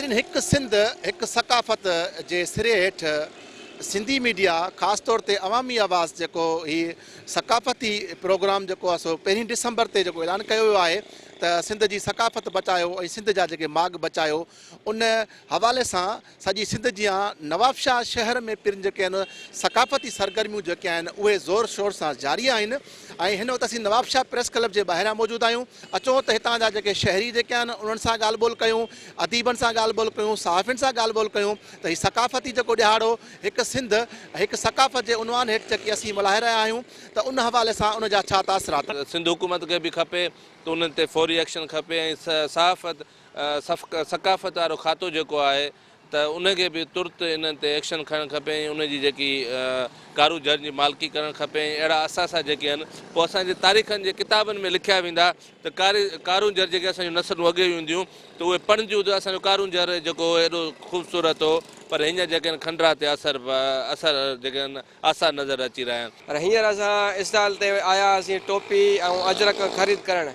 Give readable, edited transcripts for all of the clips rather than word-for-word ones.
नाज़रीन हिकु सिंध हिकु सकाफ़त जे सिरे हेठि सिंधी मीडिया ख़ासि तौर ते अवामी आवाज़ जेको हीउ सकाफ़ती प्रोग्राम जेको आहे सो 1 डिसंबर ते जेको ऐलान कयो वियो आहे त सिंध जी सकाफ़त बचायो ऐं सिंध जा जेके माॻ बचायो उन हवाले सां सॼी सिंध जी नवाबशाह शहर में पिण जेके आहिनि सकाफ़ती सरगर्मियूं जेके आहिनि उहे ज़ोर शोर सां जारी आहिनि ऐं हिन वक़्तु असीं नवाबशाह प्रेस क्लब जे ॿाहिरां मौजूदु आहियूं। अचो त हितां जा जेके शहरी जेके आहिनि उन्हनि सां ॻाल्हि ॿोल कयूं, अदीबनि सां ॻाल्हि ॿोल कयूं, सहाफ़ियुनि सां ॻाल्हि ॿोल कयूं त हीउ सकाफ़ती जेको ॾिहाड़ो हिकु सिंध हिकु सकाफ़त जे उनवान हेठि जेकी असीं मल्हाए रहिया आहियूं त उन हवाले सां उन जा छा तासिरात। सिंध हुकूमत खे बि खपे त उन्हनि ते फौरी एक्शन खपे ऐं सकाफ़त वारो खातो जेको आहे त उनखे बि तुर्त इन्हनि ते एक्शन खणणु खपे ऐं उनजी जेकी कारूजर जी मालिकी करणु खपे। अहिड़ा असासा जेके आहिनि पोइ असांजे तारीख़नि जे किताबनि में लिखिया वेंदा त कारूंजर जेके असांजूं नसलूं अॻे हूंदियूं त उहे पढ़ंदियूं त असांजो कारूंजर जेको एॾो ख़ूबसूरत हो पर हींअर जेके आहिनि खंडरा ते असर जेके आहिनि आसार नज़र अची रहिया आहिनि। पर हींअर असां स्टॉल ते आया हुआसीं टोपी ऐं अजरक ख़रीद करणु।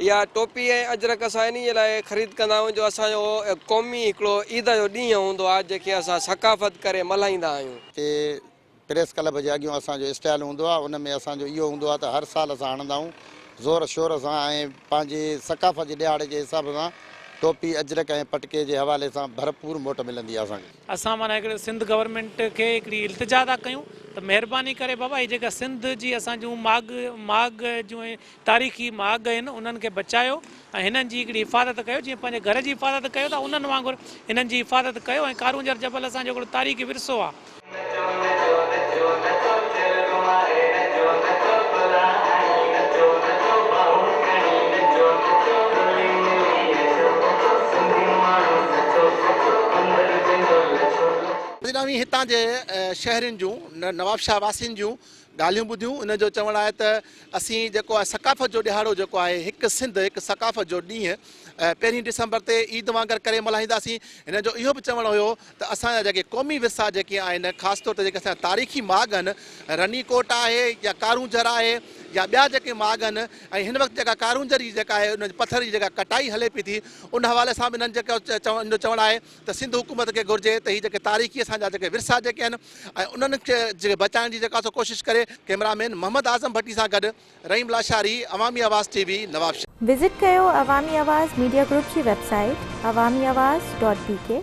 इहा टोपी ऐं अजरक असां इन लाइ ख़रीद कंदा आहियूं जो असांजो क़ौमी हिकिड़ो ईद जो ॾींहुं हूंदो आहे जेके असां सकाफ़त करे मल्हाईंदा आहियूं। हिते प्रेस क्लब जे अॻियां असांजो स्टॉल हूंदो आहे, उन में असांजो इहो हूंदो आहे त हर साल असां हणंदा आहियूं ज़ोर शोर सां ऐं पंहिंजे सकाफ़त जे ॾियारे जे हिसाब सां टोपी अजरक ऐं पटके जे हवाले सां भरपूर मोट मिलंदी आहे असांखे। असां माना हिकिड़े सिंध गवर्नमेंट खे हिकिड़ी इल्तिजा था कयूं त महिरबानी करे बाबा हीअ जेका सिंध जी असां जूं माॻ जूं तारीख़ी माॻ आहिनि उन्हनि खे बचायो ऐं हिननि जी हिकिड़ी हिफ़ाज़त कयो। जीअं पंहिंजे घर जी हिफ़ाज़त कयो था उन्हनि वांगुरु हिननि जी हिफ़ाज़त कयो ऐं कारूंजर जबल असांजो हिकिड़ो तारीख़ी विरसो आहे। हितां जे शहरनि जूं नवाबशाह वासियुनि जूं ॻाल्हियूं ॿुधियूं। इन जो चवणु आहे त असीं जेको आहे सकाफ़त जो ॾिहाड़ो जेको आहे हिकु सिंध हिकु सकाफ़त जो ॾींहुं 1 डिसंबर ते ईद वांगुरु करे मल्हाईंदासीं। हिन जो इहो बि चवणु हुयो त असांजा जेके क़ौमी विरसा जेके आहिनि ख़ासि तौर ते जेके असांजा तारीख़ी माॻ आहिनि रनीकोट आहे या कारूंजर आहे या ॿिया जेके माॻ आहिनि ऐं हिन वक़्तु जेका कारूंजर जी जेका आहे उन पथर जी जेका कटाई हले पई थी उन हवाले सां बि हिननि जेको जो चवणु आहे त सिंध हुकूमत खे घुरिजे त हीअ जेके तारीख़ी असांजा जेके विरसा जेके आहिनि ऐं उन्हनि खे जेके बचाइण जी जेका कोशिशि करे। कैमरामैन मोहम्मद आज़म भट्टी सां गॾु रहीम लाशारी, अवामी आवाज़ टीवी, नवाबशाह। विज़िट कयो अवामी आवाज़ मीडिया ग्रुप जी वेबसाइट awamiawaz.pk।